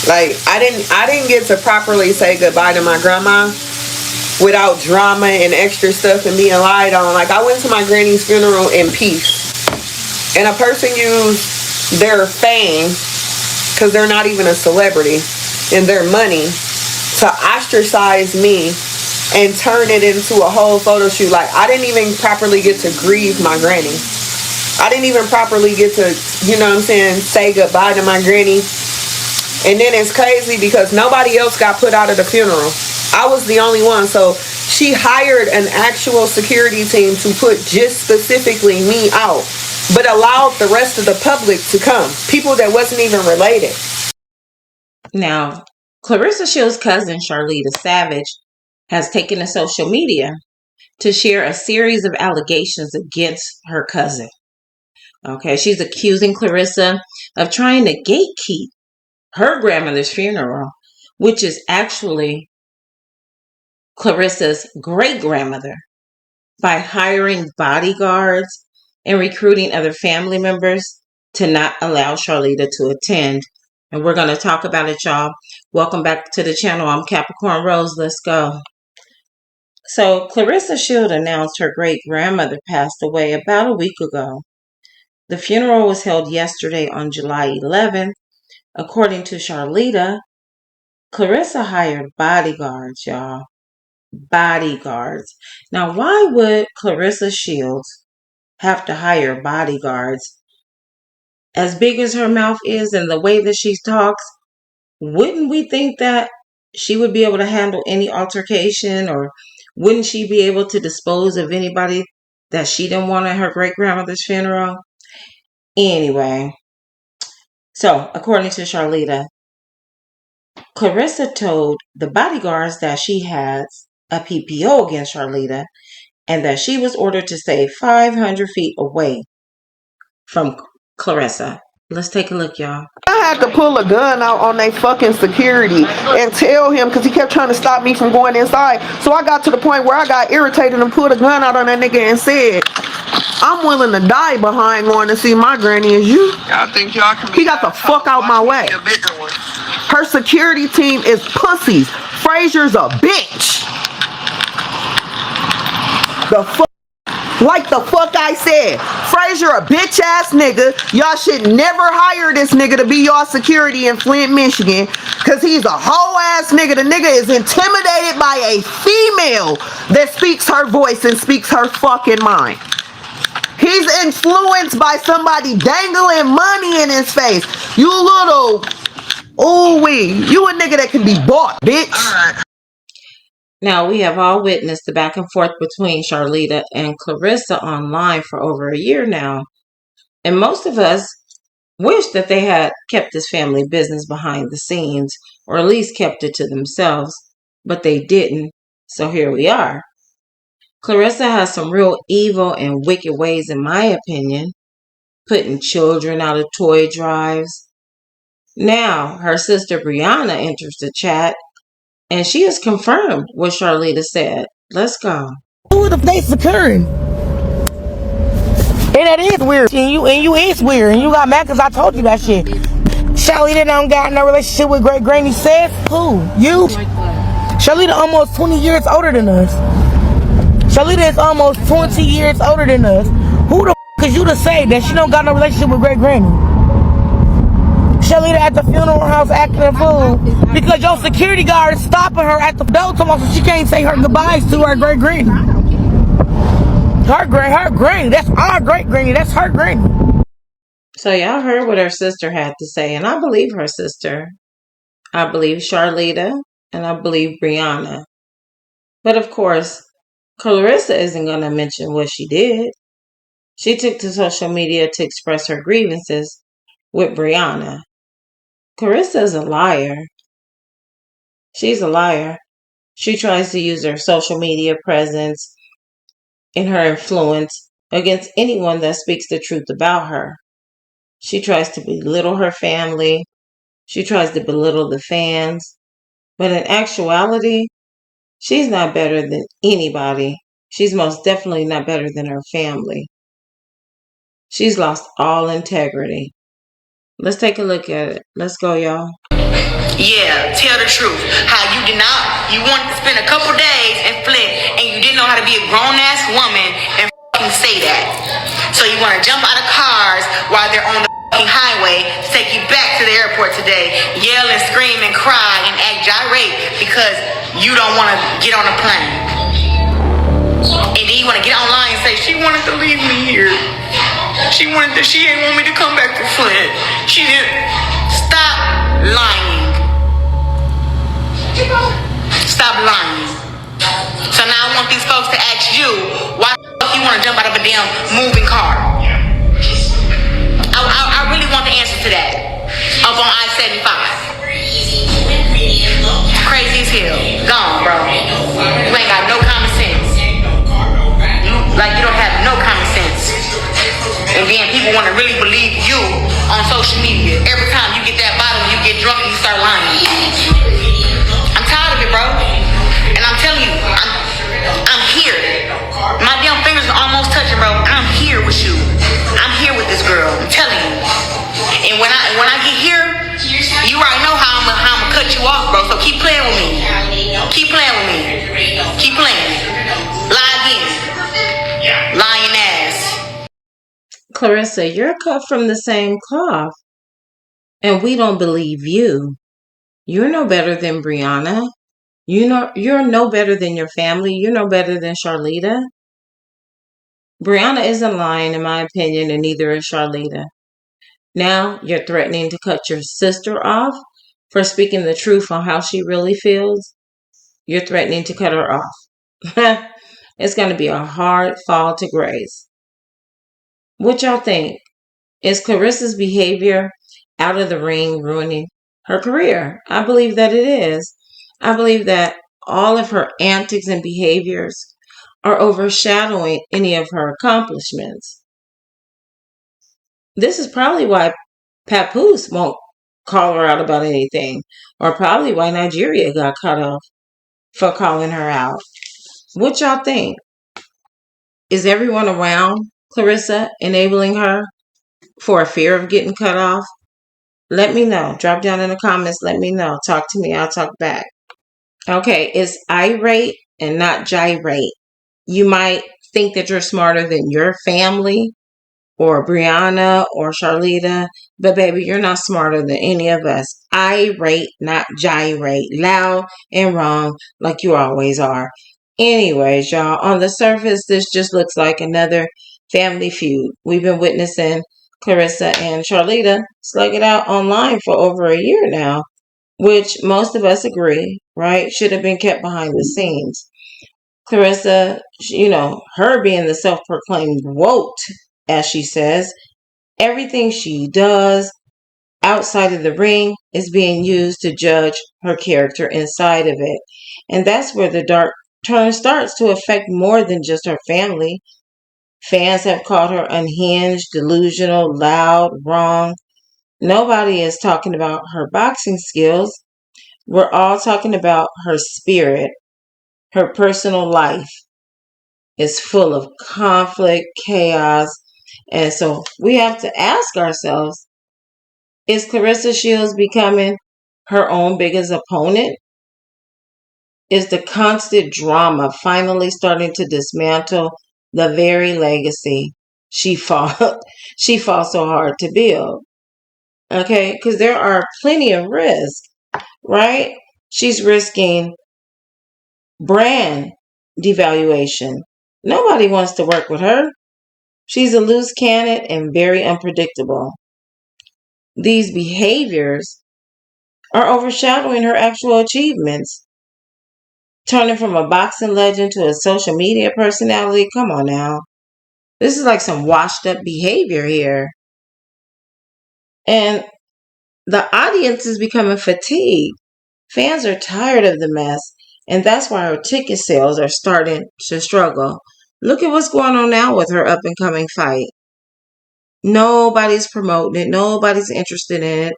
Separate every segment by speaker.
Speaker 1: Like I didn't get to properly say goodbye to my grandma without drama and extra stuff and being lied on. Like I went to my granny's funeral in peace, and a person used their fame, because they're not even a celebrity, and their money to ostracize me and turn it into a whole photo shoot. Like I didn't even properly get to grieve my granny. I didn't even properly get to, you know what I'm saying, say goodbye to my granny. And then it's crazy because nobody else got put out of the funeral. I was the only one. So she hired an actual security team to put just specifically me out, but allowed the rest of the public to come. People that wasn't even related.
Speaker 2: Now, Claressa Shields' cousin, Sharlita Savage, has taken to social media to share a series of allegations against her cousin. Okay, she's accusing Claressa of trying to gatekeep her grandmother's funeral, which is actually Claressa's great-grandmother, by hiring bodyguards and recruiting other family members to not allow Sharlita to attend. And we're going to talk about it, y'all. Welcome back to the channel. I'm Capricorn Rose. Let's go. So Claressa Shields announced her great-grandmother passed away about a week ago. The funeral was held yesterday on July 11th. According to Sharlita, Claressa hired bodyguards, y'all. Bodyguards. Now, why would Claressa Shields have to hire bodyguards? As big as her mouth is and the way that she talks, wouldn't we think that she would be able to handle any altercation, or wouldn't she be able to dispose of anybody that she didn't want at her great-grandmother's funeral? Anyway, so according to Sharlita, Claressa told the bodyguards that she has a PPO against Sharlita and that she was ordered to stay 500 feet away from Claressa. Let's take a look, y'all.
Speaker 1: I had to pull a gun out on they fucking security and tell him, because he kept trying to stop me from going inside. So I got to the point where I got irritated and pulled a gun out on that nigga and said, I'm willing to die behind going to see my granny as you. Y'all think y'all can be. He got the fuck out my way. Her security team is pussies. Frazier's a bitch. The fuck. Like the fuck I said, Frazier a bitch ass nigga. Y'all should never hire this nigga to be y'all security in Flint, Michigan, cause he's a whole ass nigga. The nigga is intimidated by a female that speaks her voice and speaks her fucking mind. He's influenced by somebody dangling money in his face. You little, ooh wee, you a nigga that can be bought, bitch.
Speaker 2: Now, we have all witnessed the back and forth between Sharlita and Claressa online for over a year now. And most of us wish that they had kept this family business behind the scenes, or at least kept it to themselves, but they didn't. So here we are. Claressa has some real evil and wicked ways, in my opinion, putting children out of toy drives. Now, her sister Brianna enters the chat, and she has confirmed what Sharlita said. Let's go.
Speaker 3: Who the face occurring? And that is weird. And you is weird. And you got mad because I told you that shit. Sharlita don't got no relationship with great granny Seth. Who? You? Sharlita almost 20 years older than us. Sharlita is almost 20 years older than us. Who the f is you to say that she don't got no relationship with great granny? Sharlita at the funeral house acting a fool because your security guard is stopping her at the door so she can't say her goodbyes to her great granny. Her granny, that's our great granny, that's her granny.
Speaker 2: So y'all heard what her sister had to say, and I believe her sister. I believe Sharlita, and I believe Brianna. But of course, Claressa isn't going to mention what she did. She took to social media to express her grievances with Brianna. Claressa is a liar. She's a liar. She tries to use her social media presence and her influence against anyone that speaks the truth about her. She tries to belittle her family. She tries to belittle the fans. But in actuality, she's not better than anybody. She's most definitely not better than her family. She's lost all integrity. Let's take a look at it. Let's go, y'all.
Speaker 4: Yeah, tell the truth. How you wanted to spend a couple days in Flint and you didn't know how to be a grown ass woman and fucking say that. So you want to jump out of cars while they're on the fucking highway to take you back to the airport today, yell and scream and cry and act gyrate because you don't want to get on a plane. And then you want to get online and say, she wanted to leave me here. She ain't want me to come back to Flint. She didn't. Stop lying. Stop lying. So now I want these folks to ask you, why the fuck you want to jump out of a damn moving car? I really want the answer to that. Up on I-75. Crazy as hell. Gone, bro. You ain't got no common sense. You don't have no common sense. And then people want to really believe you on social media. Every time you get that bottle, you get drunk and you start lying. I'm tired of it, bro. And I'm telling you, I'm here. My damn fingers are almost touching, bro. I'm here with you. I'm here with this girl. I'm telling you. And when I get here, you already know how I'm gonna cut you off, bro. So keep playing with me. Keep playing with me. Keep playing. Lie again. Lying ass.
Speaker 2: Claressa, you're cut from the same cloth, and we don't believe you. You're no better than Brianna. You're no better than your family. You're no better than Sharlita. Brianna isn't lying, in my opinion, and neither is Sharlita. Now you're threatening to cut your sister off for speaking the truth on how she really feels. You're threatening to cut her off. It's going to be a hard fall to grace. What y'all think? Is Claressa's behavior out of the ring ruining her career? I believe that it is. I believe that all of her antics and behaviors are overshadowing any of her accomplishments. This is probably why Papoose won't call her out about anything, or probably why Nigeria got cut off for calling her out. What y'all think? Is everyone around Claressa enabling her for a fear of getting cut off? Let me know. Drop down in the comments. Let me know. Talk to me. I'll talk back. Okay, it's irate and not gyrate. You might think that you're smarter than your family or Brianna or Sharlita, but baby, you're not smarter than any of us. Irate, not gyrate. Loud and wrong like you always are. Anyways, y'all, on the surface, this just looks like another family feud. We've been witnessing Claressa and Sharlita slug it out online for over a year now, which most of us agree, right, should have been kept behind the scenes. Claressa, her being the self-proclaimed woke, as she says, everything she does outside of the ring is being used to judge her character inside of it. And that's where the dark turn starts to affect more than just her family. Fans have called her unhinged, delusional, loud, wrong. Nobody is talking about her boxing skills. We're all talking about her spirit. Her personal life is full of conflict, chaos. And so we have to ask ourselves, is Claressa Shields becoming her own biggest opponent? Is the constant drama finally starting to dismantle the very legacy she fought so hard to build? Okay, because there are plenty of risks, right? She's risking brand devaluation. Nobody wants to work with her. She's a loose cannon and very unpredictable. These behaviors are overshadowing her actual achievements. Turning from a boxing legend to a social media personality, come on now. This is like some washed up behavior here. And the audience is becoming fatigued. Fans are tired of the mess, and that's why her ticket sales are starting to struggle. Look at what's going on now with her up and coming fight. Nobody's promoting it. Nobody's interested in it.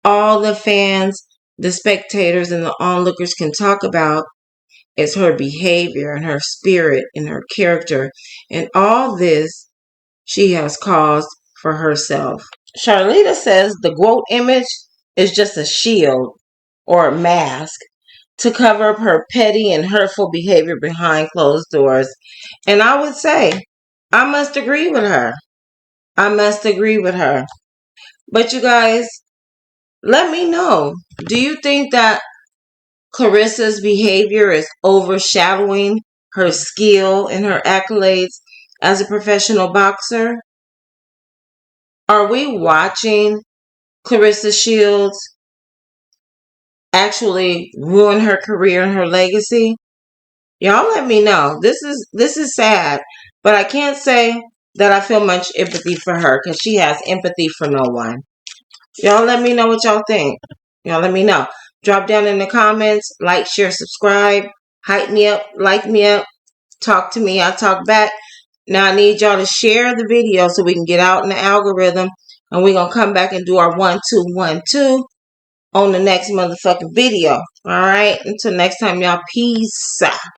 Speaker 2: All the fans, the spectators, and the onlookers can talk about is her behavior and her spirit and her character. And all this she has caused for herself. Sharlita says the GOAT image is just a shield or a mask to cover up her petty and hurtful behavior behind closed doors. And I would say, I must agree with her. I must agree with her. But you guys, let me know. Do you think that Claressa's behavior is overshadowing her skill and her accolades as a professional boxer? Are we watching Claressa Shields actually ruin her career and her legacy? Y'all let me know. This is sad, but I can't say that I feel much empathy for her because she has empathy for no one. Y'all let me know what y'all think. Y'all let me know. Drop down in the comments, like, share, subscribe, hype me up, like me up, talk to me, I'll talk back. Now I need y'all to share the video so we can get out in the algorithm, and we're going to come back and do our 1, 2, 1, 2 on the next motherfucking video. All right? Until next time, y'all. Peace out.